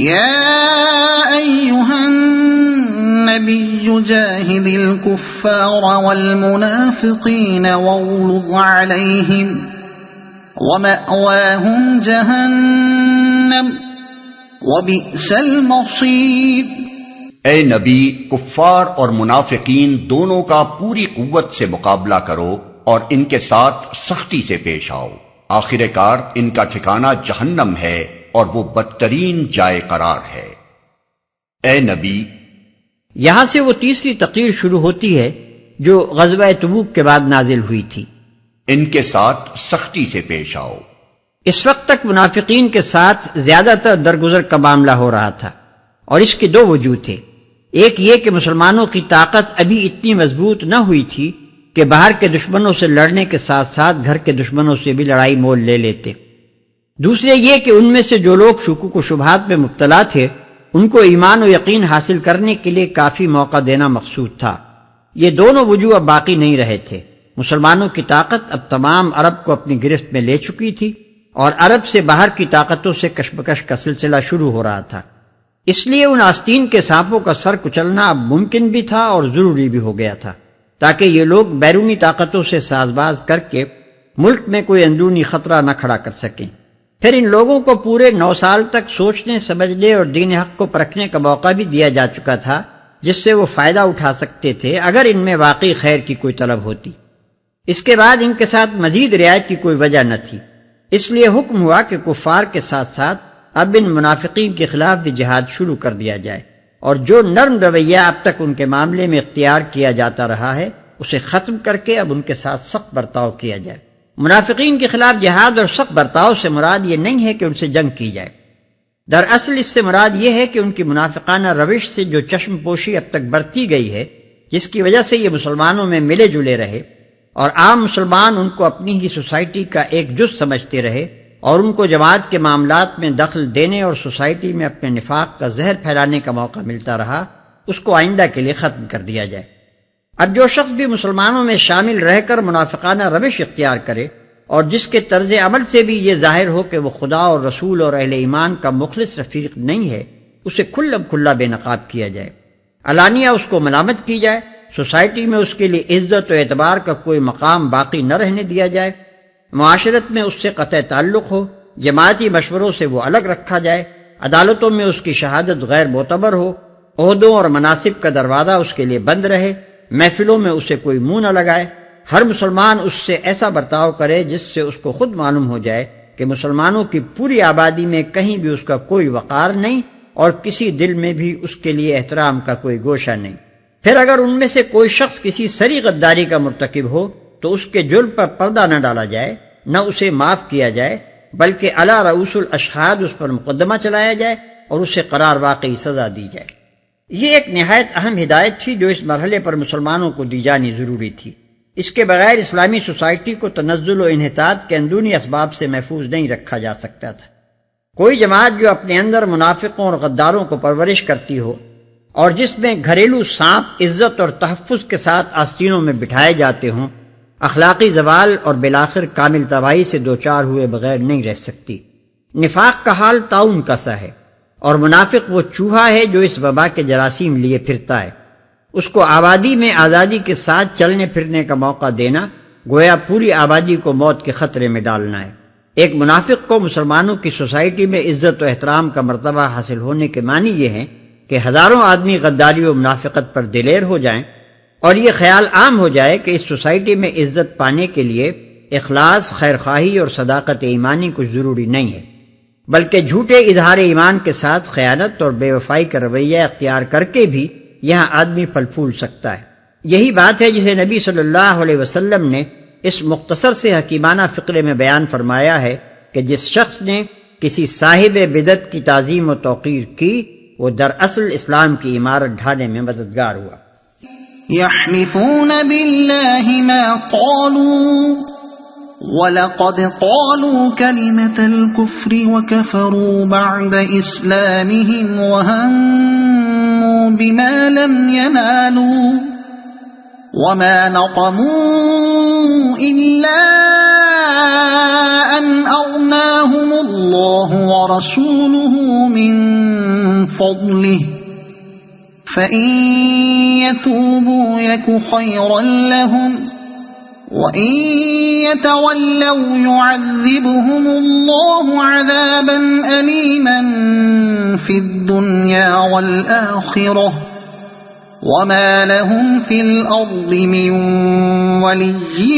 يا أيها النبي جاهد الكفار والمنافقين واغلظ عليهم ومأواهم جهنم وبئس المصير۔ اے نبی، کفار اور منافقین دونوں کا پوری قوت سے مقابلہ کرو اور ان کے ساتھ سختی سے پیش آؤ، آخر کار ان کا ٹھکانہ جہنم ہے اور وہ بدترین جائے قرار ہے۔ اے نبی، یہاں سے وہ تیسری تقریر شروع ہوتی ہے جو غزوہ تبوک کے بعد نازل ہوئی تھی۔ ان کے ساتھ سختی سے پیش آؤ۔ اس وقت تک منافقین کے ساتھ زیادہ تر درگزر کا معاملہ ہو رہا تھا، اور اس کے دو وجوہ تھے۔ ایک یہ کہ مسلمانوں کی طاقت ابھی اتنی مضبوط نہ ہوئی تھی کہ باہر کے دشمنوں سے لڑنے کے ساتھ ساتھ گھر کے دشمنوں سے بھی لڑائی مول لے لیتے۔ دوسرے یہ کہ ان میں سے جو لوگ شکوک و شبہات میں مبتلا تھے ان کو ایمان و یقین حاصل کرنے کے لیے کافی موقع دینا مقصود تھا۔ یہ دونوں وجوہ اب باقی نہیں رہے تھے۔ مسلمانوں کی طاقت اب تمام عرب کو اپنی گرفت میں لے چکی تھی اور عرب سے باہر کی طاقتوں سے کشمکش کا سلسلہ شروع ہو رہا تھا۔ اس لیے ان آستین کے سانپوں کا سر کچلنا اب ممکن بھی تھا اور ضروری بھی ہو گیا تھا، تاکہ یہ لوگ بیرونی طاقتوں سے سازباز کر کے ملک میں کوئی اندرونی خطرہ نہ کھڑا کر سکیں۔ پھر ان لوگوں کو پورے 9 سال تک سوچنے، سمجھنے اور دین حق کو پرکھنے کا موقع بھی دیا جا چکا تھا، جس سے وہ فائدہ اٹھا سکتے تھے اگر ان میں واقعی خیر کی کوئی طلب ہوتی۔ اس کے بعد ان کے ساتھ مزید رعایت کی کوئی وجہ نہ تھی، اس لیے حکم ہوا کہ کفار کے ساتھ ساتھ اب ان منافقین کے خلاف بھی جہاد شروع کر دیا جائے، اور جو نرم رویہ اب تک ان کے معاملے میں اختیار کیا جاتا رہا ہے اسے ختم کر کے اب ان کے ساتھ سخت برتاؤ کیا جائے۔ منافقین کے خلاف جہاد اور سخت برتاؤ سے مراد یہ نہیں ہے کہ ان سے جنگ کی جائے، دراصل اس سے مراد یہ ہے کہ ان کی منافقانہ روش سے جو چشم پوشی اب تک برتی گئی ہے، جس کی وجہ سے یہ مسلمانوں میں ملے جلے رہے اور عام مسلمان ان کو اپنی ہی سوسائٹی کا ایک جز سمجھتے رہے اور ان کو جماعت کے معاملات میں دخل دینے اور سوسائٹی میں اپنے نفاق کا زہر پھیلانے کا موقع ملتا رہا، اس کو آئندہ کے لیے ختم کر دیا جائے۔ اب جو شخص بھی مسلمانوں میں شامل رہ کر منافقانہ روش اختیار کرے اور جس کے طرز عمل سے بھی یہ ظاہر ہو کہ وہ خدا اور رسول اور اہل ایمان کا مخلص رفیق نہیں ہے، اسے کھلم کھلا بے نقاب کیا جائے، علانیہ اس کو ملامت کی جائے، سوسائٹی میں اس کے لیے عزت و اعتبار کا کوئی مقام باقی نہ رہنے دیا جائے، معاشرت میں اس سے قطع تعلق ہو، جماعتی مشوروں سے وہ الگ رکھا جائے، عدالتوں میں اس کی شہادت غیر معتبر ہو، عہدوں اور مناصب کا دروازہ اس کے لیے بند رہے، محفلوں میں اسے کوئی منہ نہ لگائے، ہر مسلمان اس سے ایسا برتاؤ کرے جس سے اس کو خود معلوم ہو جائے کہ مسلمانوں کی پوری آبادی میں کہیں بھی اس کا کوئی وقار نہیں اور کسی دل میں بھی اس کے لیے احترام کا کوئی گوشہ نہیں۔ پھر اگر ان میں سے کوئی شخص کسی سری غداری کا مرتکب ہو تو اس کے جرم پر پردہ نہ ڈالا جائے، نہ اسے معاف کیا جائے، بلکہ علی رؤوس الاشہاد اس پر مقدمہ چلایا جائے اور اسے قرار واقعی سزا دی جائے۔ یہ ایک نہایت اہم ہدایت تھی جو اس مرحلے پر مسلمانوں کو دی جانی ضروری تھی۔ اس کے بغیر اسلامی سوسائٹی کو تنزل و انحطاط کے اندرونی اسباب سے محفوظ نہیں رکھا جا سکتا تھا۔ کوئی جماعت جو اپنے اندر منافقوں اور غداروں کو پرورش کرتی ہو اور جس میں گھریلو سانپ عزت اور تحفظ کے ساتھ آستینوں میں بٹھائے جاتے ہوں، اخلاقی زوال اور بالآخر کامل تباہی سے دوچار ہوئے بغیر نہیں رہ سکتی۔ نفاق کا حال طاعون کا سا ہے، اور منافق وہ چوہا ہے جو اس وبا کے جراثیم لیے پھرتا ہے۔ اس کو آبادی میں آزادی کے ساتھ چلنے پھرنے کا موقع دینا گویا پوری آبادی کو موت کے خطرے میں ڈالنا ہے۔ ایک منافق کو مسلمانوں کی سوسائٹی میں عزت و احترام کا مرتبہ حاصل ہونے کے معنی یہ ہیں کہ ہزاروں آدمی غداری و منافقت پر دلیر ہو جائیں اور یہ خیال عام ہو جائے کہ اس سوسائٹی میں عزت پانے کے لیے اخلاص، خیرخواہی اور صداقت ایمانی کچھ ضروری نہیں ہے، بلکہ جھوٹے اظہار ایمان کے ساتھ خیانت اور بے وفائی کا رویہ اختیار کر کے بھی یہاں آدمی پھل پھول سکتا ہے۔ یہی بات ہے جسے نبی صلی اللہ علیہ وسلم نے اس مختصر سے حکیمانہ فقرے میں بیان فرمایا ہے کہ جس شخص نے کسی صاحب بدعت کی تعظیم و توقیر کی وہ دراصل اسلام کی عمارت ڈھانے میں مددگار ہوا۔ يحلفون بالله ما قالوا وَلَقَدْ قَالُوا كَلِمَةَ الْكُفْرِ وَكَفَرُوا بَعْدَ إِسْلَامِهِمْ وَهَمُّوا بِمَا لَمْ يَنَالُوا وَمَا نَقَمُوا إِلَّا أَنْ أَغْنَاهُمُ اللَّهُ وَرَسُولُهُ فضله فإن يتوبوا يك خيرا لهم وإن يتولوا يعذبهم الله عذابا أليما في الدنيا والآخرة وما لهم في الأرض من ولي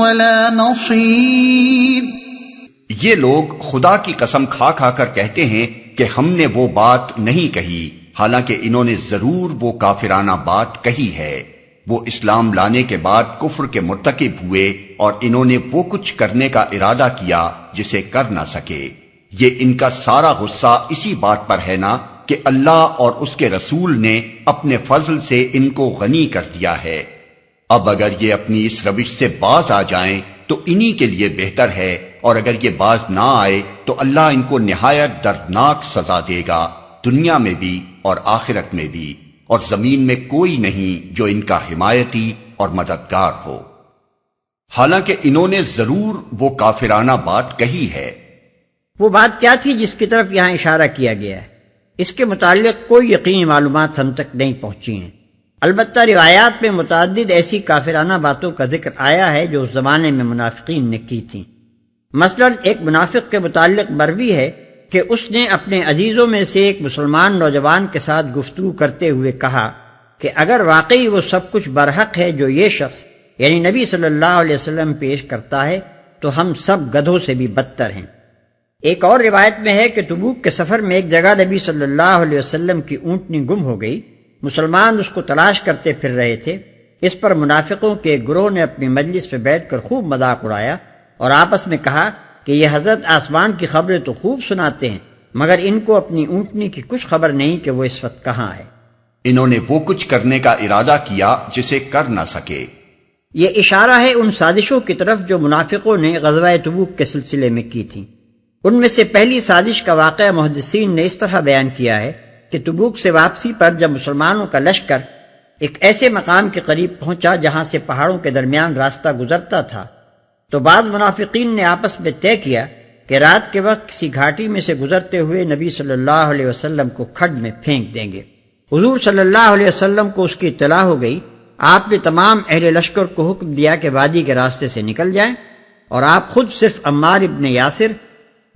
ولا نصير۔ یہ لوگ خدا کی قسم کھا کھا کر کہتے ہیں کہ ہم نے وہ بات نہیں کہی، حالانکہ انہوں نے ضرور وہ کافرانہ بات کہی ہے۔ وہ اسلام لانے کے بعد کفر کے مرتکب ہوئے اور انہوں نے وہ کچھ کرنے کا ارادہ کیا جسے کر نہ سکے۔ یہ ان کا سارا غصہ اسی بات پر ہے نا کہ اللہ اور اس کے رسول نے اپنے فضل سے ان کو غنی کر دیا ہے۔ اب اگر یہ اپنی اس روش سے باز آ جائیں تو انہی کے لیے بہتر ہے، اور اگر یہ باز نہ آئے تو اللہ ان کو نہایت دردناک سزا دے گا، دنیا میں بھی اور آخرت میں بھی، اور زمین میں کوئی نہیں جو ان کا حمایتی اور مددگار ہو۔ حالانکہ انہوں نے ضرور وہ کافرانہ بات کہی ہے۔ وہ بات کیا تھی جس کی طرف یہاں اشارہ کیا گیا ہے؟ اس کے متعلق کوئی یقینی معلومات ہم تک نہیں پہنچی ہیں، البتہ روایات میں متعدد ایسی کافرانہ باتوں کا ذکر آیا ہے جو اس زمانے میں منافقین نے کی تھیں۔ مثلا ایک منافق کے متعلق مروی ہے کہ اس نے اپنے عزیزوں میں سے ایک مسلمان نوجوان کے ساتھ گفتگو کرتے ہوئے کہا کہ اگر واقعی وہ سب کچھ برحق ہے جو یہ شخص یعنی نبی صلی اللہ علیہ وسلم پیش کرتا ہے تو ہم سب گدھوں سے بھی بدتر ہیں۔ ایک اور روایت میں ہے کہ تبوک کے سفر میں ایک جگہ نبی صلی اللہ علیہ وسلم کی اونٹنی گم ہو گئی، مسلمان اس کو تلاش کرتے پھر رہے تھے۔ اس پر منافقوں کے ایک گروہ نے اپنی مجلس پہ بیٹھ کر خوب مذاق اڑایا اور آپس میں کہا کہ یہ حضرت آسمان کی خبریں تو خوب سناتے ہیں مگر ان کو اپنی اونٹنی کی کچھ خبر نہیں کہ وہ اس وقت کہاں ہے۔ انہوں نے وہ کچھ کرنے کا ارادہ کیا جسے کر نہ سکے۔ یہ اشارہ ہے ان سازشوں کی طرف جو منافقوں نے غزوہ تبوک کے سلسلے میں کی تھیں۔ ان میں سے پہلی سازش کا واقعہ محدثین نے اس طرح بیان کیا ہے کہ تبوک سے واپسی پر جب مسلمانوں کا لشکر ایک ایسے مقام کے قریب پہنچا جہاں سے پہاڑوں کے درمیان راستہ گزرتا تھا تو بعض منافقین نے آپس میں طے کیا کہ رات کے وقت کسی گھاٹی میں سے گزرتے ہوئے نبی صلی اللہ علیہ وسلم کو کھڈ میں پھینک دیں گے۔ حضور صلی اللہ علیہ وسلم کو اس کی اطلاع ہو گئی، آپ نے تمام اہل لشکر کو حکم دیا کہ وادی کے راستے سے نکل جائیں اور آپ خود صرف عمار ابن یاسر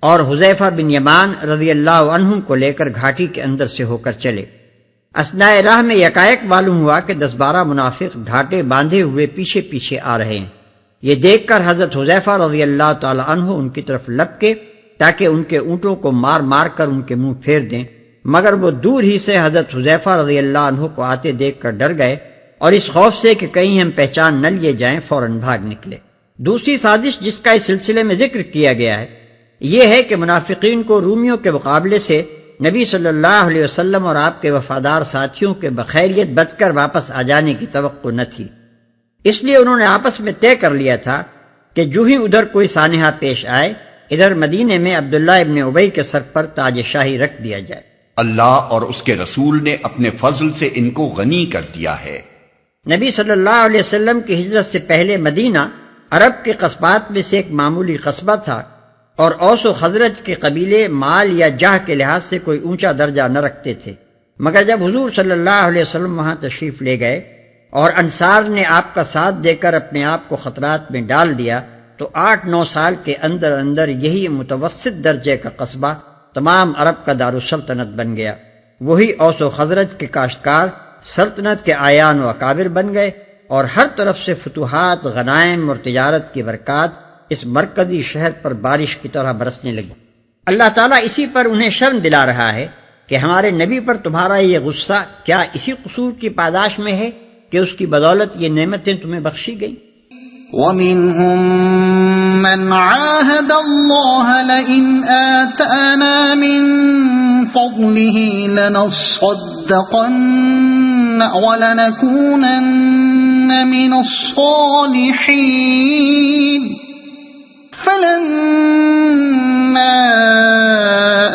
اور حذیفہ بن یمان رضی اللہ عنہم کو لے کر گھاٹی کے اندر سے ہو کر چلے۔ اثناء راہ میں یکایک معلوم ہوا کہ 10-12 منافق ڈھاٹے باندھے ہوئے پیچھے پیچھے آ رہے ہیں۔ یہ دیکھ کر حضرت حذیفہ رضی اللہ تعالی عنہ ان کی طرف لپکے تاکہ ان کے اونٹوں کو مار مار کر ان کے منہ پھیر دیں، مگر وہ دور ہی سے حضرت حذیفہ رضی اللہ عنہ کو آتے دیکھ کر ڈر گئے اور اس خوف سے کہ کہیں ہم پہچان نہ لیے جائیں فوراً بھاگ نکلے۔ دوسری سازش جس کا اس سلسلے میں ذکر کیا گیا ہے یہ ہے کہ منافقین کو رومیوں کے مقابلے سے نبی صلی اللہ علیہ وسلم اور آپ کے وفادار ساتھیوں کے بخیریت بچ کر واپس آ جانے کی توقع نہ تھی، اس لیے انہوں نے آپس میں طے کر لیا تھا کہ جو ہی ادھر کوئی سانحہ پیش آئے ادھر مدینے میں عبداللہ ابن ابی کے سر پر تاج شاہی رکھ دیا جائے۔ اللہ اور اس کے رسول نے اپنے فضل سے ان کو غنی کر دیا ہے۔ نبی صلی اللہ علیہ وسلم کی ہجرت سے پہلے مدینہ عرب کے قصبات میں سے ایک معمولی قصبہ تھا اور اوس و خزرج کے قبیلے مال یا جاہ کے لحاظ سے کوئی اونچا درجہ نہ رکھتے تھے، مگر جب حضور صلی اللہ علیہ وسلم وہاں تشریف لے گئے اور انصار نے آپ کا ساتھ دے کر اپنے آپ کو خطرات میں ڈال دیا تو 8-9 سال کے اندر اندر یہی متوسط درجے کا قصبہ تمام عرب کا دارالسلطنت بن گیا۔ وہی اوس و خزرج کے کاشتکار سلطنت کے آیان و اکابر بن گئے اور ہر طرف سے فتوحات، غنائم اور تجارت کی برکات اس مرکزی شہر پر بارش کی طرح برسنے لگی۔ اللہ تعالیٰ اسی پر انہیں شرم دلا رہا ہے کہ ہمارے نبی پر تمہارا یہ غصہ کیا اسی قصور کی پاداش میں ہے کہ اس کی بدولت یہ نعمتیں تمہیں بخشی گئیں؟ وَمِنْهُمْ مَنْ عَاهَدَ اللَّهَ لَئِنْ آتَانَا مِنْ فَضْلِهِ لَنَصَّدَّقَنَّ وَلَنَكُونَنَّ مِنَ الصَّالِحِينَ فَلَمَّا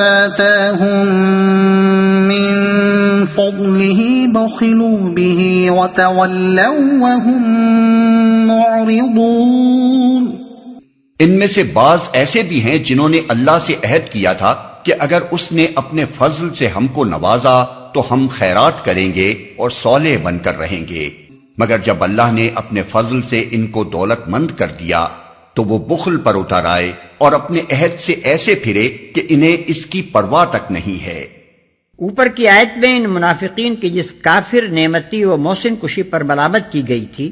آتَاهُمْ مِنْ فَضْلِهِ بَخِلُوا بِهِ وَتَوَلَّوْا وَهُمْ معرضون۔ ان میں سے بعض ایسے بھی ہیں جنہوں نے اللہ سے عہد کیا تھا کہ اگر اس نے اپنے فضل سے ہم کو نوازا تو ہم خیرات کریں گے اور صالح بن کر رہیں گے، مگر جب اللہ نے اپنے فضل سے ان کو دولت مند کر دیا تو وہ بخل پر اتر آئے اور اپنے عہد سے ایسے پھرے کہ انہیں اس کی پرواہ تک نہیں ہے۔ اوپر کی آیت میں ان منافقین کی جس کافر نعمتی و محسن کشی پر ملامت کی گئی تھی،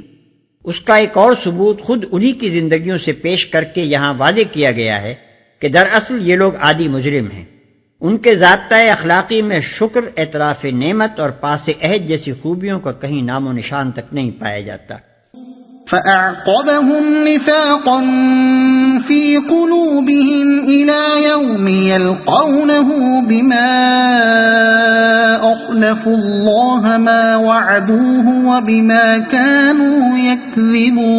اس کا ایک اور ثبوت خود انہی کی زندگیوں سے پیش کر کے یہاں واضح کیا گیا ہے کہ دراصل یہ لوگ عادی مجرم ہیں۔ ان کے ضابطۂ اخلاقی میں شکر، اعتراف نعمت اور پاس عہد جیسی خوبیوں کا کہیں نام و نشان تک نہیں پایا جاتا۔ فَأَعْقَبَهُمْ نِفَاقًا فِي قُلُوبِهِمْ إِلَى يَوْمِ يَلْقَوْنَهُ بِمَا أَخْلَفُوا اللَّهَ مَا وَعَدُوهُ وَبِمَا كَانُوا يَكْذِبُونَ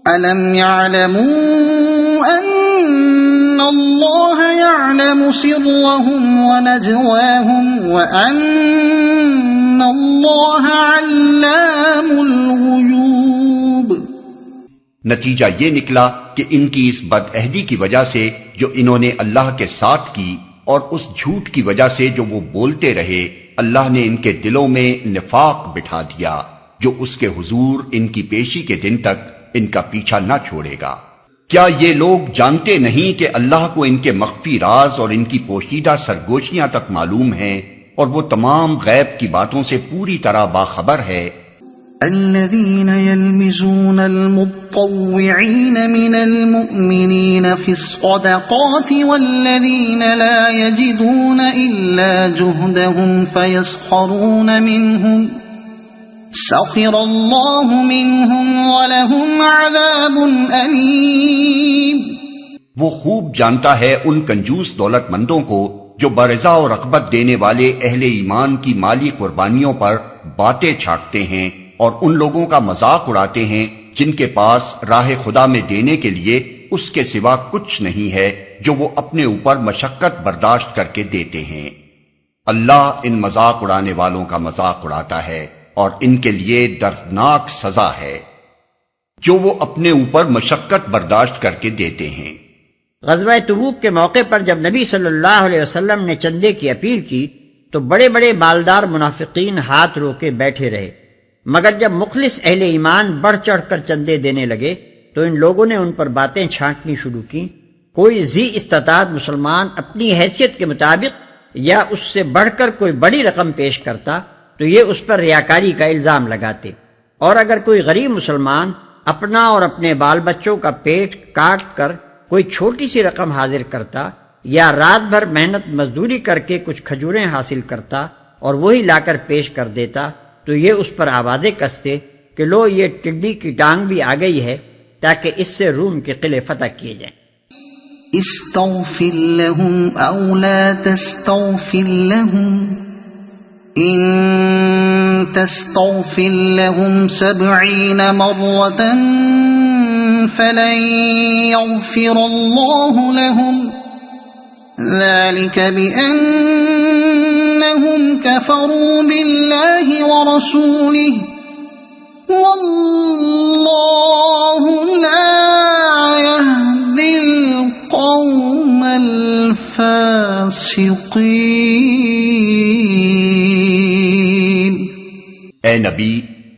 أَلَمْ يَعْلَمُوا أَنَّ اللَّهَ يَعْلَمُ سِرَّهُمْ وَنَجْوَاهُمْ وَأَنَّ اللَّهَ عَلَّامُ الْغُيُوبِ۔ نتیجہ یہ نکلا کہ ان کی اس بدعہدی کی وجہ سے جو انہوں نے اللہ کے ساتھ کی اور اس جھوٹ کی وجہ سے جو وہ بولتے رہے، اللہ نے ان کے دلوں میں نفاق بٹھا دیا جو اس کے حضور ان کی پیشی کے دن تک ان کا پیچھا نہ چھوڑے گا۔ کیا یہ لوگ جانتے نہیں کہ اللہ کو ان کے مخفی راز اور ان کی پوشیدہ سرگوشیاں تک معلوم ہیں اور وہ تمام غیب کی باتوں سے پوری طرح باخبر ہے؟ الذين يلمزون المطوعين من المؤمنين في الصدقات والذين لا يجدون إلا جهدهم فيسخرون منهم سخر الله منهم ولهم عذاب أليم۔ وہ خوب جانتا ہے ان کنجوس دولت مندوں کو جو برضا اور رغبت دینے والے اہل ایمان کی مالی قربانیوں پر باتیں چھانٹتے ہیں اور ان لوگوں کا مذاق اڑاتے ہیں جن کے پاس راہ خدا میں دینے کے لیے اس کے سوا کچھ نہیں ہے جو وہ اپنے اوپر مشقت برداشت کر کے دیتے ہیں۔ اللہ ان مذاق اڑانے والوں کا مذاق اڑاتا ہے اور ان کے لیے دردناک سزا ہے جو وہ اپنے اوپر مشقت برداشت کر کے دیتے ہیں۔ غزوہ تبوک کے موقع پر جب نبی صلی اللہ علیہ وسلم نے چندے کی اپیل کی تو بڑے بڑے مالدار منافقین ہاتھ روکے بیٹھے رہے، مگر جب مخلص اہل ایمان بڑھ چڑھ کر چندے دینے لگے تو ان لوگوں نے ان پر باتیں چھانٹنی شروع کی۔ کوئی ذی استطاعت مسلمان اپنی حیثیت کے مطابق یا اس سے بڑھ کر کوئی بڑی رقم پیش کرتا تو یہ اس پر ریاکاری کا الزام لگاتے، اور اگر کوئی غریب مسلمان اپنا اور اپنے بال بچوں کا پیٹ کاٹ کر کوئی چھوٹی سی رقم حاضر کرتا یا رات بھر محنت مزدوری کر کے کچھ کھجوریں حاصل کرتا اور وہی لا کر پیش کر دیتا تو یہ اس پر آوازیں کستے کہ لو یہ ٹڈی کی ٹانگ بھی آ گئی ہے، تاکہ اس سے روم کے قلعے فتح کیے جائیں۔ استغفر لهم او لا تستغفر لهم ان تستغفر لهم 70 مرة فلن يغفر الله لهم ذلك بأنهم كفروا بالله ورسوله والله لا يهدي القوم الفاسقين۔ اے نبی،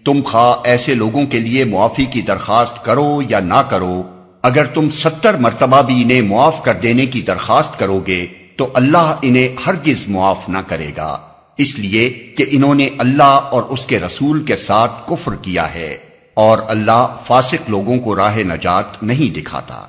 تم خواہ ایسے لوگوں کے لیے معافی کی درخواست کرو یا نہ کرو، اگر تم 70 مرتبہ بھی انہیں معاف کر دینے کی درخواست کرو گے تو اللہ انہیں ہرگز معاف نہ کرے گا، اس لیے کہ انہوں نے اللہ اور اس کے رسول کے ساتھ کفر کیا ہے، اور اللہ فاسق لوگوں کو راہ نجات نہیں دکھاتا۔